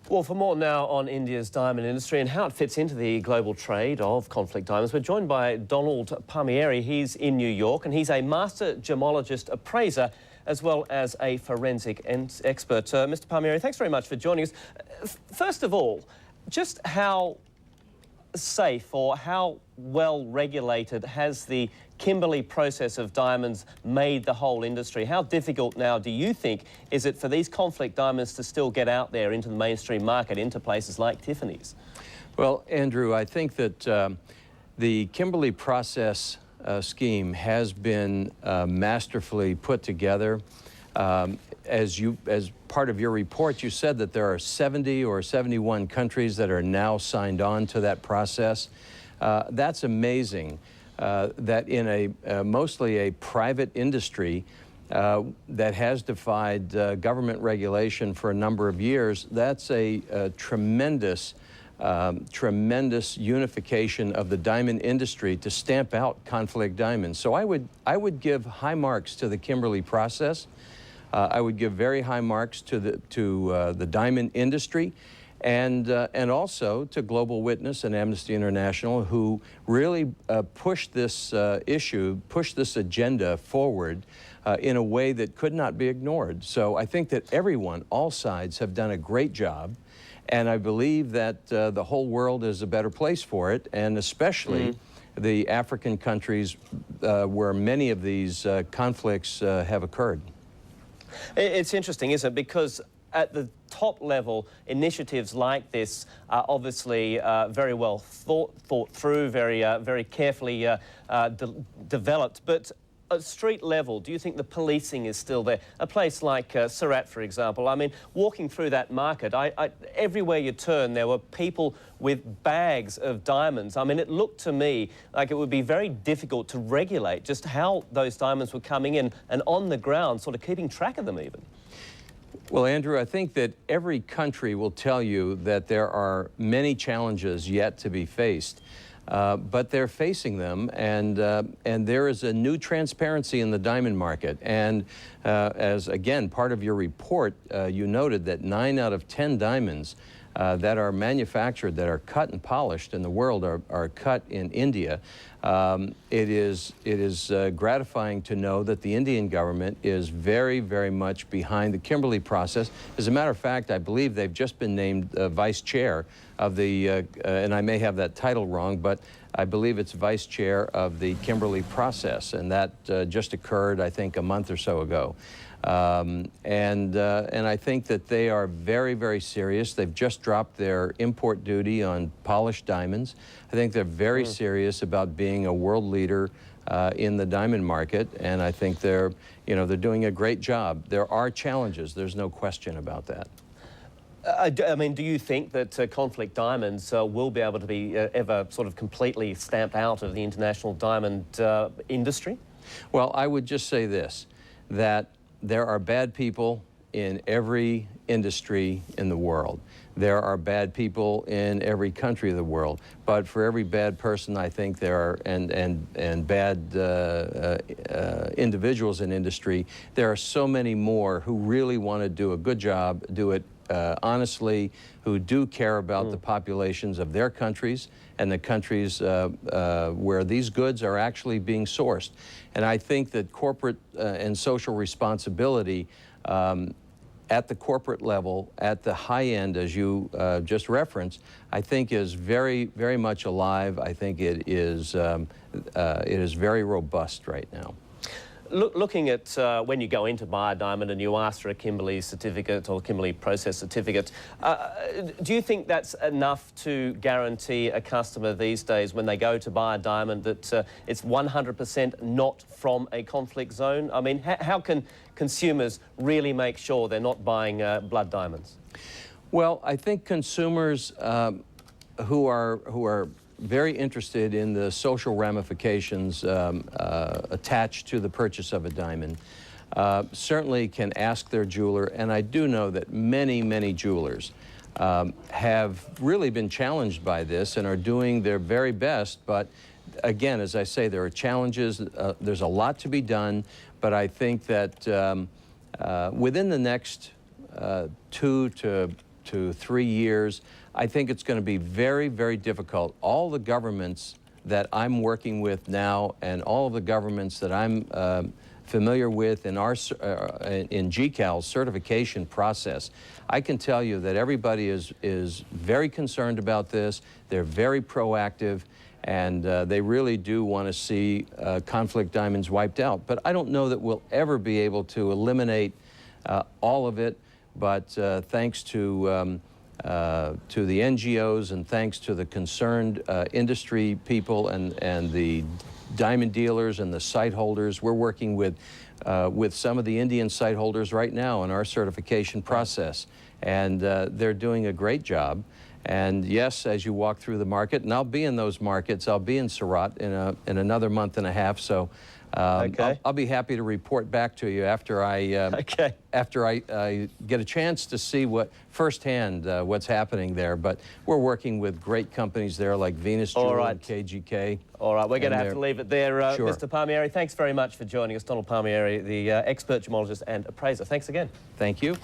Well, for more now on India's diamond industry and how it fits into the global trade of conflict diamonds, we're joined by Donald Palmieri. He's in New York and he's a master gemologist appraiser as well as a forensic expert. Mr. Palmieri, thanks very much for joining us. First of all, just how safe or how well regulated has the Kimberley process of diamonds made the whole industry? How difficult now do you think is it for these conflict diamonds to still get out there into the mainstream market, into places like Tiffany's? Well, Andrew, I think that the Kimberley process scheme has been masterfully put together. As part of your report, you said that there are 70 or 71 countries that are now signed on to that process. That's amazing that in a mostly a private industry that has defied government regulation for a number of years, that's a tremendous unification of the diamond industry to stamp out conflict diamonds. So I would give high marks to the Kimberley process. I would give very high marks to the diamond industry, and also to Global Witness and Amnesty International, who really pushed this issue, pushed this agenda forward in a way that could not be ignored. So I think that everyone, all sides, have done a great job, and I believe that the whole world is a better place for it, and especially the African countries where many of these conflicts have occurred. It's interesting, isn't it? Because at the top level, initiatives like this are obviously very well thought through, very carefully developed. But at street level, do you think the policing is still there? A place like Surat, for example, I mean, walking through that market, everywhere you turn, there were people with bags of diamonds. I mean, it looked to me like it would be very difficult to regulate just how those diamonds were coming in and on the ground, sort of keeping track of them even. Well, Andrew, I think that every country will tell you that there are many challenges yet to be faced. But they're facing them, and there is a new transparency in the diamond market. And as, again, part of your report, you noted that 9 out of 10 diamonds that are manufactured, that are cut and polished in the world are cut in India. It is gratifying to know that the Indian government is very, very much behind the Kimberley process. As a matter of fact, I believe they've just been named vice chair of the, and I may have that title wrong, but I believe it's vice chair of the Kimberley process, and that just occurred, I think, a month or so ago. And I think that they are very, very serious. They've just dropped their import duty on polished diamonds. I think they're very serious about being a world leader in the diamond market, and I think they're doing a great job. There are challenges. There's no question about that. I mean, do you think that conflict diamonds will be able to be ever sort of completely stamped out of the international diamond industry? Well, I would just say this, that there are bad people in every industry in the world. There are bad people in every country of the world. But for every bad person, I think there are, and bad individuals in industry, there are so many more who really want to do a good job, do it honestly, who do care about the populations of their countries and the countries where these goods are actually being sourced. And I think that corporate and social responsibility at the corporate level, at the high end, as you just referenced, I think is very, very much alive. I think it is very robust right now. Looking at when you go in to buy a diamond and you ask for a Kimberley certificate or Kimberley process certificate, do you think that's enough to guarantee a customer these days when they go to buy a diamond that it's 100% not from a conflict zone? I mean, how can consumers really make sure they're not buying blood diamonds? Well, I think consumers who are very interested in the social ramifications attached to the purchase of a diamond certainly can ask their jeweler, and I do know that many, many jewelers have really been challenged by this and are doing their very best. But again, as I say, there are challenges, there's a lot to be done, but I think that within the next 2 to to 3 years. I think it's going to be very, very difficult. All the governments that I'm working with now and all of the governments that I'm familiar with in in GCAL's certification process, I can tell you that everybody is very concerned about this. They're very proactive, and they really do want to see conflict diamonds wiped out. But I don't know that we'll ever be able to eliminate all of it, but thanks to the NGOs and thanks to the concerned industry people and the diamond dealers and the site holders. We're working with some of the Indian site holders right now in our certification process, and they're doing a great job. And yes, as you walk through the market, and I'll be in those markets, I'll be in Surat in another month and a half, so I'll be happy to report back to you after I get a chance to see firsthand what's happening there. But we're working with great companies there like Venus Jewel and KGK. All right, we're going to have to leave it there. Sure. Mr. Palmieri, thanks very much for joining us. Donald Palmieri, the expert gemologist and appraiser. Thanks again. Thank you.